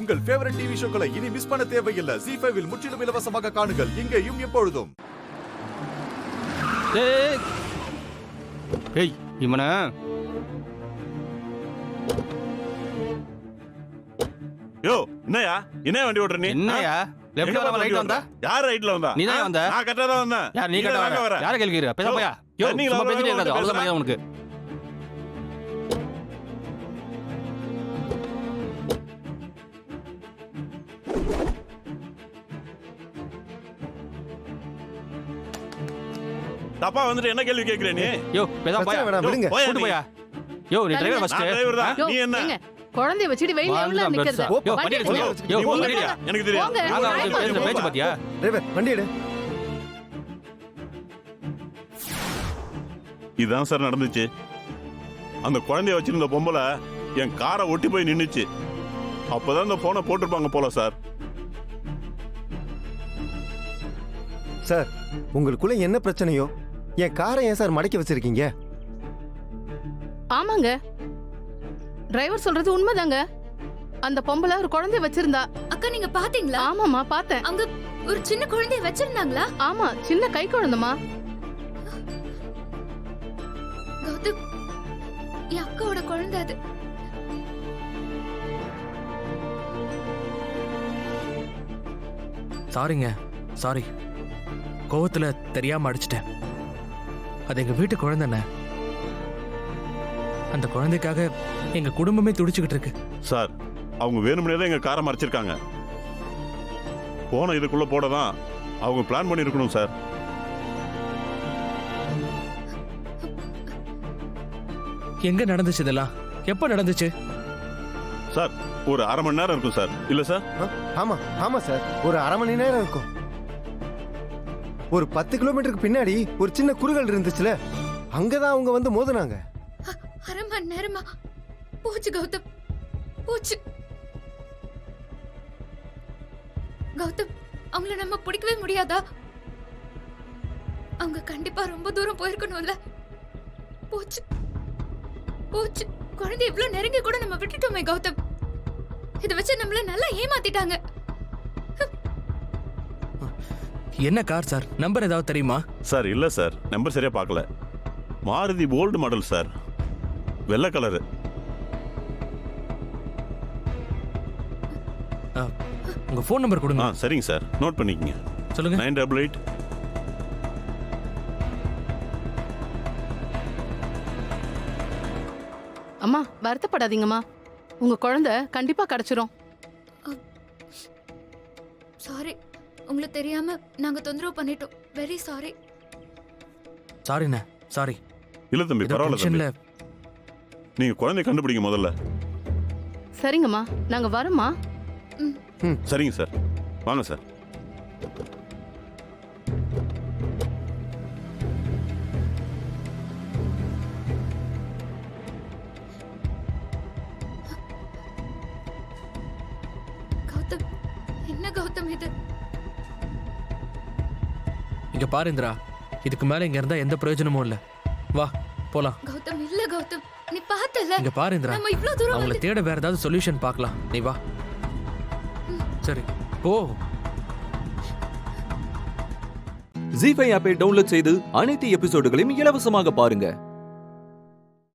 உங்கள் favourite TV ஷோக்களை இனி miss பண்ண தேவையில்லை. ZEE5 இல் முற்றிலும் இலவசமாக காணுங்கள். இங்கேயும் எப்பொழுதும். ஏய் இவனா யோ என்னையா என்ன வண்டி ஓட்டுற நீ? என்னையா லெஃப்ட்ல வர ரைட்ல வந்தா? யார் ரைட்ல வந்தா? நீ தான் வந்த. நான் கரெக்ட்டா தான் வந்தேன். யார் நீ கரெக்ட்டா வர? யார கேள்விற? பேச போயா. யோ சும்மா பேசிட்டே இருக்காத. அவ்வளவுதான் மரியாதை உனக்கு. தப்பா வந்துட்டு என்ன கேள்வி கேக்குற நீ? யோ பேச போயா. விடுங்க. கூட்டி போயா. யோ நீ டிரைவர் ஃபர்ஸ்ட். நான் டிரைவர் தான். நீ என்ன? குழந்தைய வச்சிட்டு வெயில்ல எவ்வளவு நிக்கிறது? யோ வண்டி எடு. யோ வண்டி எடு. எனக்கு தெரியும். நாங்க பேச பாத்தியா? டிரைவர் வண்டி எடு. இதான் சார் நடந்துச்சு. அந்த குழந்தைய வச்சிருந்த பொம்பளை என் காரை ஒட்டி போய் நின்னுச்சு. அப்பதான் இந்த போனை போட்டிருப்பாங்க போல சார். சார் உங்களுக்குள்ள என்ன பிரச்சனையோ என் காரை ஏன் சார் மடக்கி வச்சிருக்கீங்க? ஆமாங்க, டிரைவர் சொல்றது உண்மைதாங்க. அந்த பொம்பளை ஒரு குழந்தை வச்சிருந்தா. அக்கா நீங்க பாத்தீங்களா? ஆமாமா பார்த்தேன். அங்க ஒரு சின்ன குழந்தைய வச்சிருந்தாங்களா? ஆமா, சின்ன கை குழந்தைமா. கௌதம், என் அக்காவோட குழந்தை அது. சாரிங்க, சாரி. கோவத்துல தெரியாம அடிச்சிட்டேன். அது எங்க வீட்டு குழந்தைண்ணே. அந்த குழந்தைக்காக எங்க குடும்பமே துடிச்சுக்கிட்டு இருக்கு. சார் அவங்க வேணும்னே தான் எங்க காரை மறைச்சிருக்காங்க. போன இதுக்குள்ள போடதான் அவங்க பிளான் பண்ணிருக்கணும் சார். எங்க நடந்துச்சு இதெல்லாம்? எப்ப நடந்துச்சு? சார் ஒரு அரை மணி நேரம் இருக்கும் சார். இல்ல சார்? ஆமா ஆமா சார், ஒரு அரை மணி நேரம் இருக்கும். ஒரு 10 கிலோமீட்டருக்கு பின்னாடி ஒரு சின்ன குறுகல் இருந்துச்சுல, அங்கதான் அவங்க வந்து மோதினாங்க. அரை மணி நேரமா? போச்சு கௌதம், போச்சு. கௌதம், அவங்கள நம்ம பிடிக்கவே முடியாதா? அவங்க கண்டிப்பா ரொம்ப தூரம் போயிருக்கணும்ல. போச்சு போச்சு. குழந்தை இவ்வளவு நெருங்கி கூட நம்ம விட்டுட்டோமே கௌதம். இதை வச்சு நம்மள நல்லா ஏமாத்திட்டாங்க. என்ன கார் சார்? நம்பர் ஏதாவது தெரியுமா? சார் இல்ல சார், நம்பர் சரியா பார்க்கல. மாருதி ஓல்டு மாடல் சார், வெள்ளை கலரு. உங்க ஃபோன் நம்பர் கொடுங்க. சரிங்க சார், நோட் பண்ணிக்கங்க. சொல்லுங்க. 988. அம்மா வருத்தப்படாதீங்கம்மா, உங்க குழந்தை கண்டிப்பா கிடைச்சிரும். சாரி, உங்களுக்கு தெரியாம நாங்க தொந்தரவு பண்ணிட்டோம். Very sorry. சாரிண்ணே, சாரி. இல்ல தம்பி, பரவாயில்ல தம்பி. நீங்க குழந்தைய கண்டுபிடிங்க முதல்ல. சரிங்கம்மா, நாங்க வரோம்மா. சரிங்க சார், வாங்க சார். கௌதம், என்ன கௌதம் இது? இங்க பாரு இந்திரா, இதுக்கு மேல இங்க இருந்தா எந்த பிரயோஜனமும் இல்ல. வா போலாம். கௌதம் இல்ல கௌதம், நீ பார்த்தல. இங்க பாரு இந்திரா, நம்ம இவ்ளோ தூரம் அவங்கள தேட வேற ஏதாவது சொல்யூஷன் பார்க்கலாம். நீ வா. சரி போ. ZEE5 ஆப்பை டவுன்லோட் செய்து அனைத்து எபிசோடுகளையும் இலவசமாக பாருங்க.